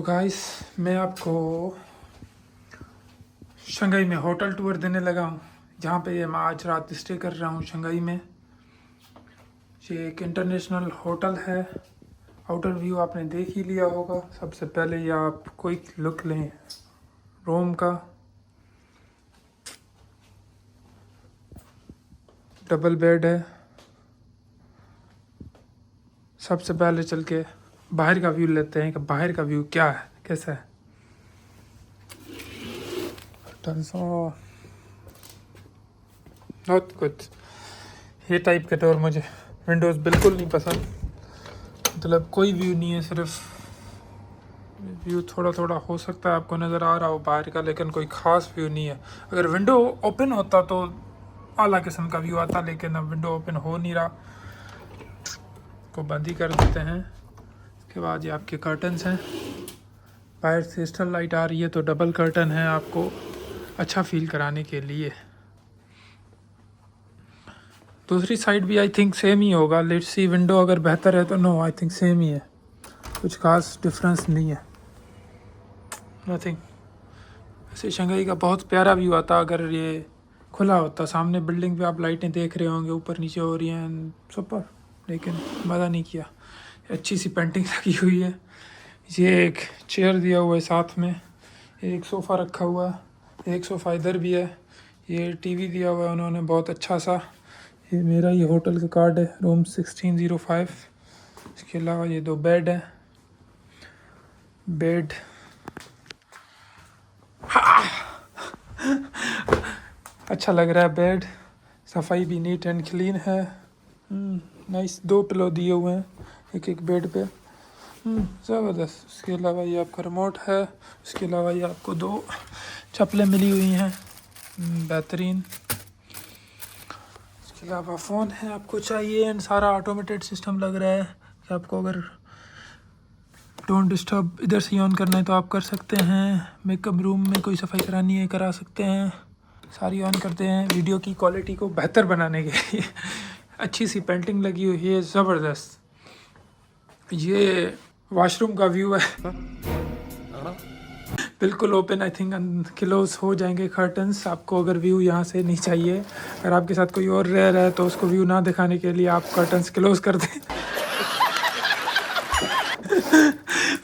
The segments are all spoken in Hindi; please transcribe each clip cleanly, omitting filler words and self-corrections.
गाइस, मैं आपको शंघाई में होटल टूर देने लगा हूँ, जहाँ पे मैं आज रात स्टे कर रहा हूँ शंघाई में। ये एक इंटरनेशनल होटल है। आउटर व्यू आपने देख ही लिया होगा। सबसे पहले ये आप क्विक लुक लें रूम का। डबल बेड है। सबसे पहले चल के बाहर का व्यू लेते हैं कि बाहर का व्यू क्या है, कैसा है। Not good. ये टाइप के डोर मुझे विंडोज़ बिल्कुल नहीं पसंद। मतलब कोई व्यू नहीं है, सिर्फ व्यू थोड़ा थोड़ा हो सकता है आपको नज़र आ रहा हो बाहर का, लेकिन कोई ख़ास व्यू नहीं है। अगर विंडो ओपन होता तो आला किस्म का व्यू आता, लेकिन अब विंडो ओपन हो नहीं रहा, को बंद ही कर देते हैं। उसके बाद ये आपके कर्टन्स हैं। बाहर से स्टर लाइट आ रही है तो डबल कर्टन है आपको अच्छा फील कराने के लिए। दूसरी साइड भी आई थिंक सेम ही होगा। लेट्स सी, विंडो अगर बेहतर है तो नो, आई थिंक सेम ही है, कुछ खास डिफरेंस नहीं है, नथिंग। ऐसे शंघाई का बहुत प्यारा व्यू आता अगर ये खुला होता। सामने बिल्डिंग पे आप लाइटें देख रहे होंगे, ऊपर नीचे हो रही हैं, सुपर, लेकिन मज़ा नहीं किया। अच्छी सी पेंटिंग लगी हुई है। ये एक चेयर दिया हुआ है, साथ में एक सोफ़ा रखा हुआ है, एक सोफ़ा इधर भी है। ये टीवी दिया हुआ है उन्होंने बहुत अच्छा सा। ये मेरा ये होटल का कार्ड है, रूम 1605। इसके अलावा ये दो बेड है। बेड अच्छा लग रहा है। बेड सफाई भी नीट एंड क्लीन है। नाइस। दो पिलो दिए हुए हैं एक एक बेड पे। ज़बरदस्त। इसके अलावा ये आपका रिमोट है। इसके अलावा ये आपको दो चप्पलें मिली हुई हैं, बेहतरीन। इसके अलावा फ़ोन है आपको चाहिए, एंड सारा ऑटोमेटेड सिस्टम लग रहा है कि आपको अगर डोंट डिस्टर्ब इधर से ऑन करना है तो आप कर सकते हैं। मेकअप रूम में कोई सफाई करानी है करा सकते हैं। सारी ऑन करते हैं वीडियो की क्वालिटी को बेहतर बनाने के लिए। अच्छी सी पेंटिंग लगी हुई है, ज़बरदस्त। ये वॉशरूम का व्यू है, बिल्कुल ओपन। आई थिंक क्लोज हो जाएंगे कर्टन्स। आपको अगर व्यू यहाँ से नहीं चाहिए, अगर आपके साथ कोई और रह रहा है तो उसको व्यू ना दिखाने के लिए आप कर्टन्स क्लोज कर दें।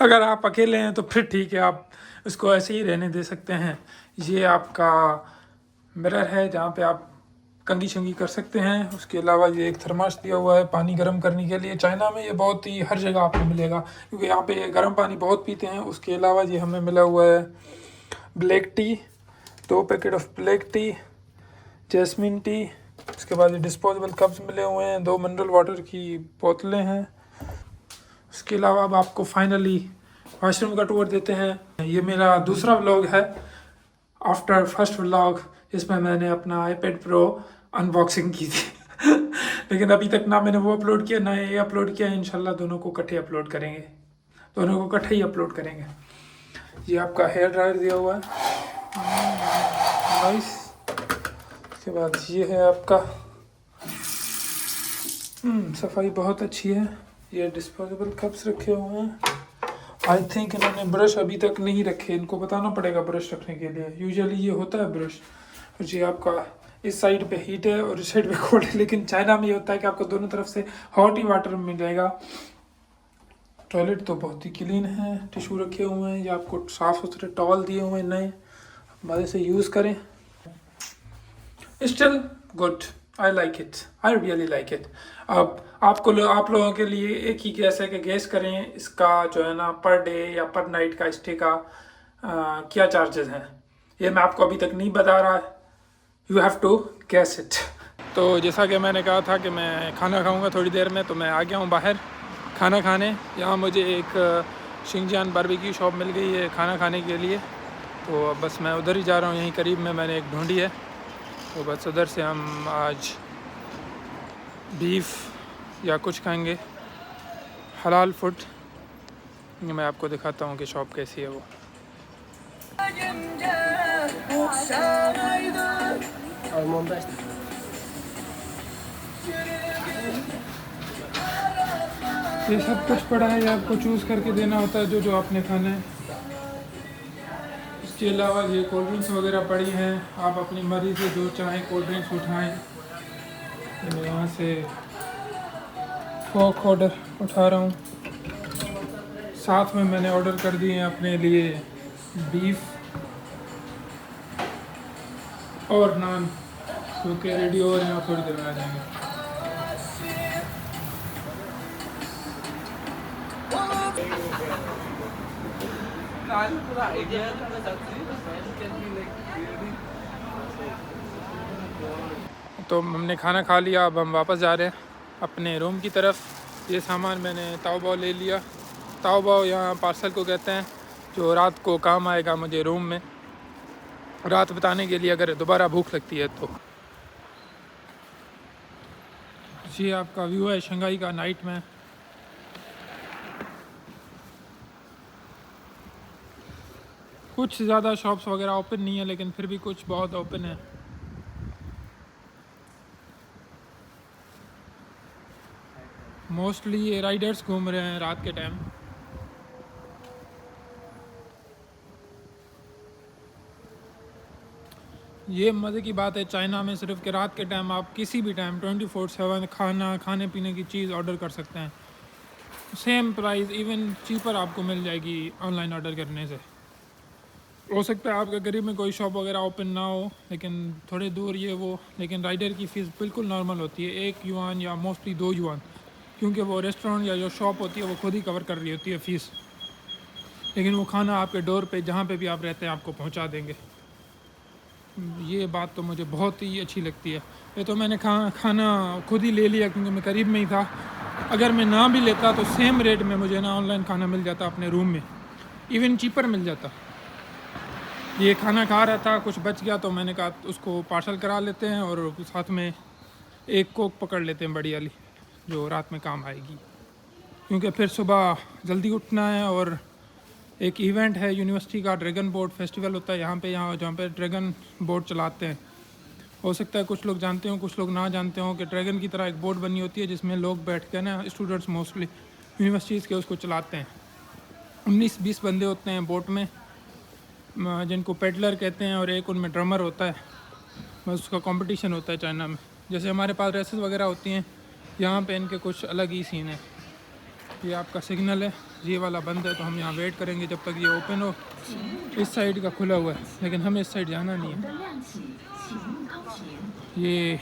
अगर आप अकेले हैं तो फिर ठीक है, आप उसको ऐसे ही रहने दे सकते हैं। ये आपका मिरर है जहाँ पे आप कंघी शंगी कर सकते हैं। उसके अलावा ये एक थर्मास दिया हुआ है पानी गर्म करने के लिए। चाइना में ये बहुत ही हर जगह आपको मिलेगा, क्योंकि यहाँ पे गर्म पानी बहुत पीते हैं। उसके अलावा ये हमें मिला हुआ है black tea, 2 packet of black tea, jasmine tea. उसके बाद ये डिस्पोजेबल कप्स मिले हुए हैं, 2 मिनरल वाटर की बोतलें हैं। उसके अलावा अब आपको फाइनली वॉशरूम का टूर देते हैं। ये मेरा दूसरा व्लॉग है आफ्टर फर्स्ट व्लॉग, जिसमें मैंने अपना iPad Pro अनबॉक्सिंग की थी। लेकिन अभी तक ना मैंने वो अपलोड किया ना ये अपलोड किया। इंशाल्लाह दोनों को इकट्ठे अपलोड करेंगे, दोनों को इकट्ठे ही अपलोड करेंगे। ये आपका हेयर ड्रायर दिया हुआ है, नाइस। उसके बाद ये है आपका सफाई बहुत अच्छी है। ये डिस्पोजेबल कप्स रखे हुए हैं। आई थिंक इन्होंने ब्रश अभी तक नहीं रखे, इनको बताना पड़ेगा ब्रश रखने के लिए। यूजुअली ये होता है ब्रश। और ये आपका इस साइड पे हीट है और इस साइड पे कोल्ड है, लेकिन चाइना में ये होता है कि आपको दोनों तरफ से हॉट ही वाटर मिलेगा। टॉयलेट तो बहुत ही क्लीन है, टिश्यू रखे हुए हैं। ये आपको साफ़ सुथरे टॉवल दिए हुए हैं नए, मज़े से यूज़ करें। Still good, I like it, I really like it. अब आप लोगों के लिए एक ही गैस है कि गैस करें इसका जो है ना पर डे या पर नाइट का स्टे का क्या चार्जेस हैं। ये मैं आपको अभी तक नहीं बता रहा, you have to guess it. तो जैसा कि मैंने कहा था कि मैं खाना खाऊंगा थोड़ी देर में, तो मैं आ गया हूँ बाहर खाना खाने। यहाँ मुझे एक शिंगजियान बारबेक्यू शॉप मिल गई है खाना खाने के लिए, तो अब बस मैं उधर ही जा रहा हूँ। यहीं करीब में मैंने एक ढूंढी है, तो बस उधर से हम आज बीफ या कुछ खाएंगे, हलाल फूड। मैं आपको दिखाता हूँ कि शॉप कैसी है वो। ये सब कुछ पड़ा है, ये आपको चूज़ करके देना होता है जो जो आपने खाना है। इसके अलावा ये कोल्ड ड्रिंक्स वगैरह पड़ी हैं, आप अपनी मर्ज़ी से जो चाहें कोल्ड ड्रिंक्स उठाएँ। मैं यहाँ से कोक ऑर्डर उठा रहा हूँ। साथ में मैंने ऑर्डर कर दिए हैं अपने लिए बीफ और नान, जो कि रेडी हो रहे हैं और थोड़ी देर में आ जाएंगे। तो हमने खाना खा लिया, अब हम वापस जा रहे हैं अपने रूम की तरफ। ये सामान मैंने ताओबाओ ले लिया। ताओबाओ यहाँ पार्सल को कहते हैं, जो रात को काम आएगा मुझे रूम में रात बिताने के लिए, अगर दोबारा भूख लगती है तो। ये आपका व्यू है शंघाई का नाइट में। कुछ ज़्यादा शॉप्स वगैरह ओपन नहीं है, लेकिन फिर भी कुछ बहुत ओपन है। मोस्टली ये राइडर्स घूम रहे हैं रात के टाइम। ये मज़े की बात है चाइना में सिर्फ कि रात के टाइम आप किसी भी टाइम 24/7 खाने पीने की चीज़ ऑर्डर कर सकते हैं। सेम प्राइस, इवन चीपर आपको मिल जाएगी ऑनलाइन ऑर्डर करने से। हो सकता है आपके करीब में कोई शॉप वगैरह ओपन ना हो, लेकिन थोड़े दूर ये वो, लेकिन राइडर की फ़ीस बिल्कुल नॉर्मल होती है, 1 युआन या मोस्टली 2 युआन, क्योंकि वो रेस्टोरेंट या जो शॉप होती है वो खुद ही कवर कर रही होती है फ़ीस। लेकिन वो खाना आपके डोर पे जहाँ पे भी आप रहते हैं आपको पहुँचा देंगे। ये बात तो मुझे बहुत ही अच्छी लगती है। ये तो मैंने खाना खुद ही ले लिया क्योंकि मैं करीब में ही था। अगर मैं ना भी लेता तो सेम रेट में मुझे ना ऑनलाइन खाना मिल जाता अपने रूम में, इवन चीपर मिल जाता। ये खाना खा रहा था, कुछ बच गया तो मैंने कहा उसको पार्सल करा लेते हैं और साथ में एक कोक पकड़ लेते हैं बड़ी वाली, जो रात में काम आएगी, क्योंकि फिर सुबह जल्दी उठना है। और एक इवेंट है यूनिवर्सिटी का, ड्रैगन बोट फेस्टिवल होता है यहाँ जहाँ पे ड्रैगन बोट चलाते हैं। हो सकता है कुछ लोग जानते हो, कुछ लोग ना जानते हो कि ड्रैगन की तरह एक बोट बनी होती है जिसमें लोग बैठ के ना, स्टूडेंट्स मोस्टली यूनिवर्सिटीज़ के, उसको चलाते हैं। 19-20 बंदे होते हैं बोट में, जिनको पेडलर कहते हैं, और एक उनमें ड्रमर होता है। बस उसका कंपटीशन होता है चाइना में। जैसे हमारे पास रेसेस वगैरह होती हैं, यहाँ पे इनके कुछ अलग ही सीन है। ये आपका सिग्नल है, ये वाला बंद है तो हम यहाँ वेट करेंगे जब तक ये ओपन हो। इस साइड का खुला हुआ है, लेकिन हमें इस साइड जाना नहीं है। ये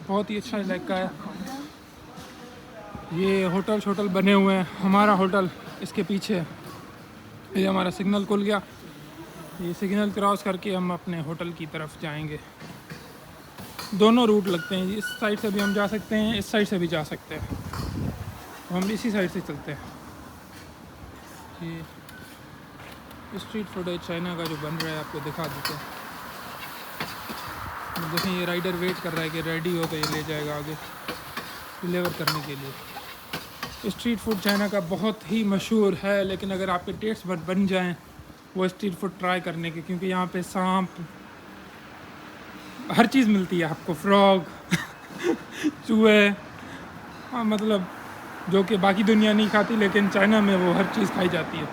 बहुत ही अच्छा इलाका है। ये होटल बने हुए हैं, हमारा होटल इसके पीछे है। ये हमारा सिग्नल खुल गया, ये सिग्नल क्रॉस करके हम अपने होटल की तरफ जाएंगे। दोनों रूट लगते हैं, इस साइड से भी हम जा सकते हैं, इस साइड से भी जा सकते हैं, तो हम इसी साइड से चलते हैं। ये स्ट्रीट फूड है चाइना का जो बन रहा है, आपको दिखा देते हैं। देखें ये राइडर वेट कर रहा है कि रेडी हो तो ये ले जाएगा आगे डिलीवर करने के लिए। स्ट्रीट फूड चाइना का बहुत ही मशहूर है, लेकिन अगर आपके टेस्ट बन जाएं वो स्ट्रीट फूड ट्राई करने के, क्योंकि यहाँ पे सांप, हर चीज़ मिलती है आपको, फ्रॉग चूहे, मतलब जो कि बाकी दुनिया नहीं खाती, लेकिन चाइना में वो हर चीज़ खाई जाती है,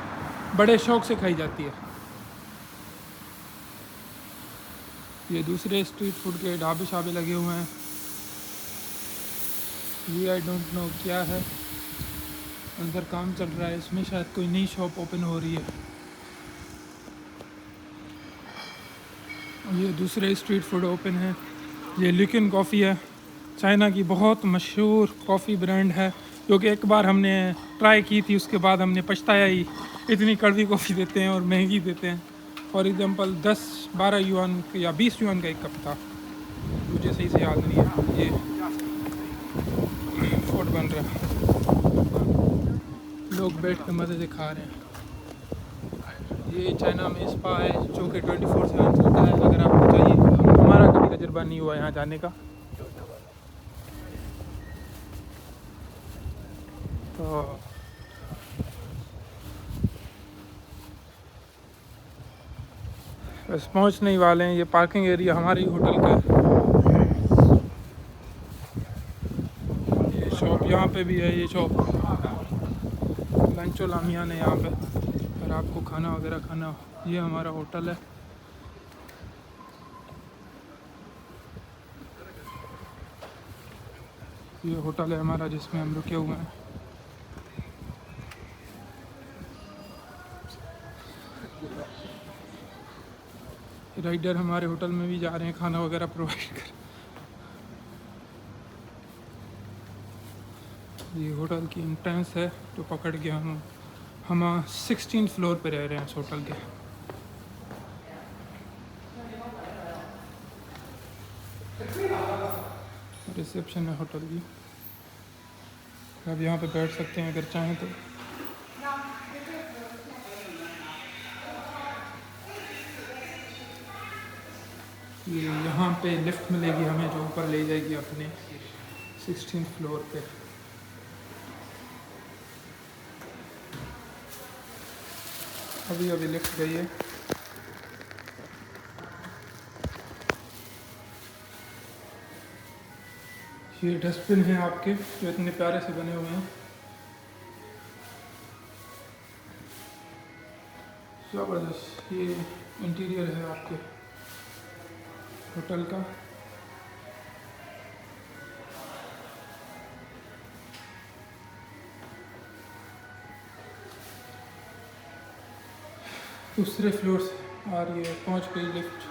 बड़े शौक़ से खाई जाती है। ये दूसरे स्ट्रीट फूड के ढाबे शाबे लगे हुए हैं। ये आई डोंट नो क्या है, अंदर काम चल रहा है, इसमें शायद कोई नई शॉप ओपन हो रही है। ये दूसरे स्ट्रीट फूड ओपन है। ये लिकिन कॉफ़ी है, चाइना की बहुत मशहूर कॉफ़ी ब्रांड है, जो कि एक बार हमने ट्राई की थी, उसके बाद हमने पछताया ही, इतनी कड़वी कॉफ़ी देते हैं और महंगी देते हैं। फॉर एग्ज़ाम्पल 10-12 युआन या 20 युआन का एक कप था, मुझे सही से याद नहीं है। ये फूड बन रहा है, लोग बैठ कर मज़े से खा रहे हैं। ये चाइना में स्पा है जो कि 24/7 चलता है, अगर आपको चाहिए। हमारा कभी तजुर्बा नहीं हुआ यहाँ जाने का, तो बस पहुँचने ही वाले हैं। ये पार्किंग एरिया हमारे ही होटल का है। ये शॉप यहाँ पे भी है, ये शॉप लंचो लामियान है यहाँ पे, अगर आपको खाना वगैरह खाना हो। ये हमारा होटल है, ये होटल है हमारा जिसमें हम रुके हुए हैं। राइडर हमारे होटल में भी जा रहे हैं खाना वगैरह प्रोवाइड कर। ये होटल की एंट्रेंस है तो पकड़ के हम 16 फ्लोर पे रह रहे हैं इस होटल के। रिसेप्शन है होटल की, आप यहाँ पे बैठ सकते हैं अगर चाहें तो। ये यहाँ पे लिफ्ट मिलेगी हमें जो ऊपर ले जाएगी अपने 16 फ्लोर पे। अभी अभी लिफ्ट गई है। ये डस्टबिन है आपके जो इतने प्यारे से बने हुए हैं, ज़बरदस्त। ये इंटीरियर है आपके होटल का। दूसरे फ्लोर से आ रही है, पहुंच गई लिफ्ट।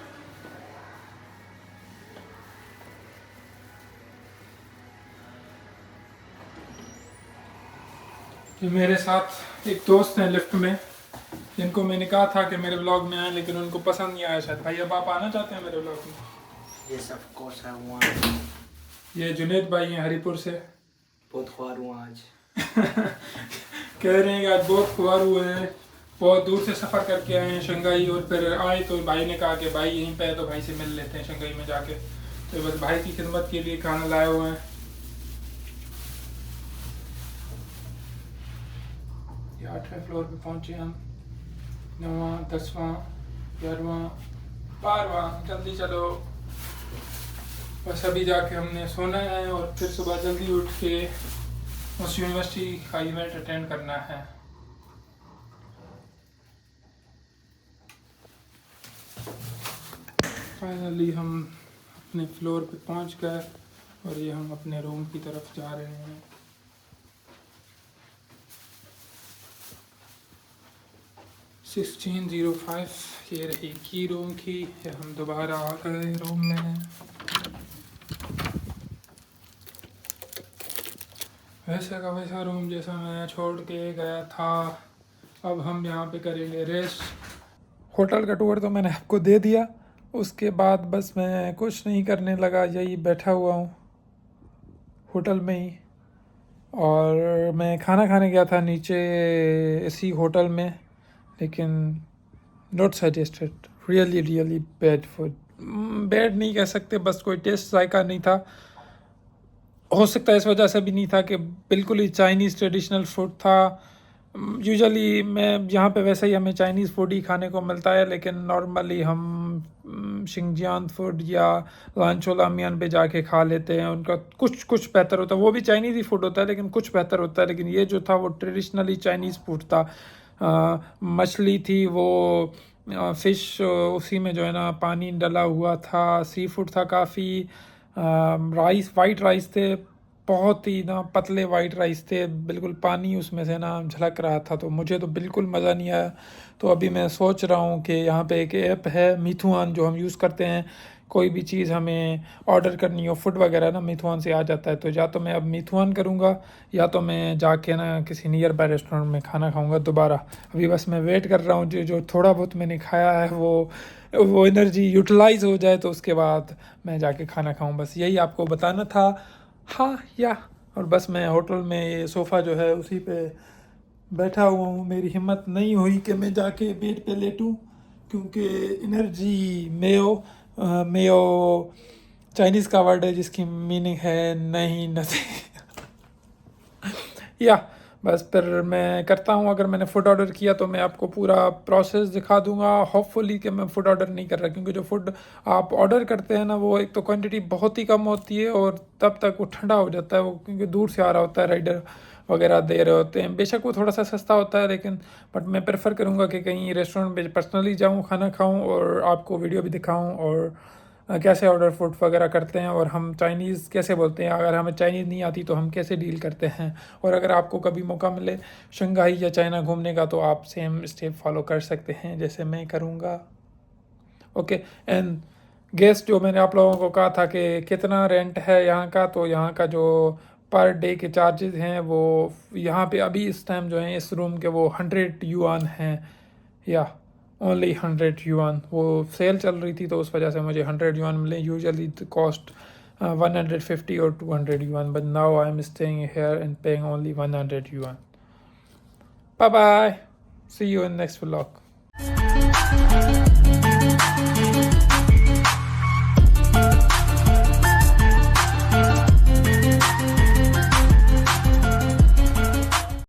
ये मेरे साथ एक दोस्त हैं लिफ्ट में, जिनको मैंने कहा था कि मेरे ब्लॉग में आए लेकिन उनको पसंद नहीं आया शायद। भाई अब आप आना चाहते हैं मेरे ब्लॉग में? Yes of course I want. ये जुनेद भाई हैं हरीपुर से। बहुत ख्वार हूँ आज। कह रहे हैं कि आज बहुत ख्वार हुए हैं, बहुत दूर से सफ़र करके आए हैं शंघाई, और फिर आए तो भाई ने कहा कि भाई यहीं पे है तो भाई से मिल लेते हैं शंघाई में जाके। तो बस भाई की खिदमत के लिए खाना लाए हुए हैं। ये 8वें फ्लोर पे पहुंचे हम। 9वां, 10वां, 11वां, 12वां, जल्दी चलो। बस अभी जाके हमने सोना है और फिर सुबह जल्दी उठ के उस यूनिवर्सिटी का इवेंट अटेंड करना है। फाइनली हम अपने फ्लोर पे पहुंच गए और ये हम अपने रूम की तरफ जा रहे हैं। (1605) ये रही की रूम की। ये हम दोबारा आ गए रूम में। वैसा का वैसा रूम जैसा मैं छोड़ के गया था। अब हम यहाँ पे करेंगे रेस्ट। होटल का टूर तो मैंने आपको दे दिया, उसके बाद बस मैं कुछ नहीं करने लगा, यही बैठा हुआ हूँ होटल में ही। और मैं खाना खाने गया था नीचे इसी होटल में, लेकिन not suggested, really bad food. Bad नहीं कह सकते, बस कोई टेस्ट जायका नहीं था। हो सकता है इस वजह से भी नहीं था कि बिल्कुल ही चाइनीज़ ट्रेडिशनल फूड था। यूजुअली मैं यहाँ पे वैसे ही हमें चाइनीज़ फूड ही खाने को मिलता है, लेकिन नॉर्मली हम शिंगजियांग फूड या लांचोलामियान पे जाके खा लेते हैं। उनका कुछ बेहतर होता है, वो भी चाइनीज़ ही फूड होता है लेकिन कुछ बेहतर होता है। लेकिन ये जो था वो ट्रेडिशनली चाइनीज़ फूड था। मछली थी वो, फ़िश उसी में जो है ना पानी डला हुआ था। सी फूड था काफ़ी। राइस, वाइट राइस थे, बहुत ही ना पतले वाइट राइस थे, बिल्कुल पानी उसमें से ना झलक रहा था। तो मुझे तो बिल्कुल मज़ा नहीं आया। तो अभी मैं सोच रहा हूँ कि यहाँ पे एक ऐप है मीठूआन, जो हम यूज़ करते हैं। कोई भी चीज़ हमें ऑर्डर करनी हो, फूड वगैरह ना, मीठूआन से आ जाता है। तो या तो मैं अब मीठूआन करूँगा या तो मैं जाके ना किसी नियर बाय रेस्टोरेंट में खाना खाऊँगा दोबारा। अभी बस मैं वेट कर रहा हूँ जो थोड़ा बहुत मैंने खाया है वो एनर्जी यूटिलाइज़ हो जाए, तो उसके बाद मैं जाके खाना खाऊँ। बस यही आपको बताना था। हाँ या और बस मैं होटल में ये सोफ़ा जो है उसी पे बैठा हुआ हूँ। मेरी हिम्मत नहीं हुई कि मैं जाके बेड पे लेटूँ, क्योंकि एनर्जी मेयो चाइनीज़ का वर्ड है जिसकी मीनिंग है नहीं नथिंग। या बस फिर मैं करता हूँ। अगर मैंने फ़ूड ऑर्डर किया तो मैं आपको पूरा प्रोसेस दिखा दूँगा। होपफुली कि मैं फ़ूड ऑर्डर नहीं कर रहा, क्योंकि जो फ़ूड आप ऑर्डर करते हैं ना, वो एक तो क्वांटिटी बहुत ही कम होती है और तब तक वो ठंडा हो जाता है। वो क्योंकि दूर से आ रहा होता है, राइडर वगैरह दे रहे होते हैं। बेशक वो थोड़ा सा सस्ता होता है, लेकिन बट मैं प्रेफर करूँगा कि कहीं रेस्टोरेंट में पर्सनली जाऊँ, खाना खाऊँ और आपको वीडियो भी दिखाऊँ और कैसे ऑर्डर फूड वगैरह करते हैं, और हम चाइनीज़ कैसे बोलते हैं, अगर हमें चाइनीज़ नहीं आती तो हम कैसे डील करते हैं। और अगर आपको कभी मौका मिले शंघाई या चाइना घूमने का तो आप सेम स्टेप फॉलो कर सकते हैं जैसे मैं करूँगा। ओके, एंड गेस्ट जो मैंने आप लोगों को कहा था कि कितना रेंट है यहाँ का, तो यहाँ का जो पर डे के चार्जेस हैं वो यहाँ पे अभी इस टाइम जो है इस रूम के वो 100 युआन हैं, या ओनली 100 युआन। वो सेल चल रही थी तो उस वजह से मुझे 100 युआन मिले। यूजुअली द कॉस्ट 150 और 200 yuan, but now I am staying here and paying only 100 yuan. Bye bye, see you in next vlog.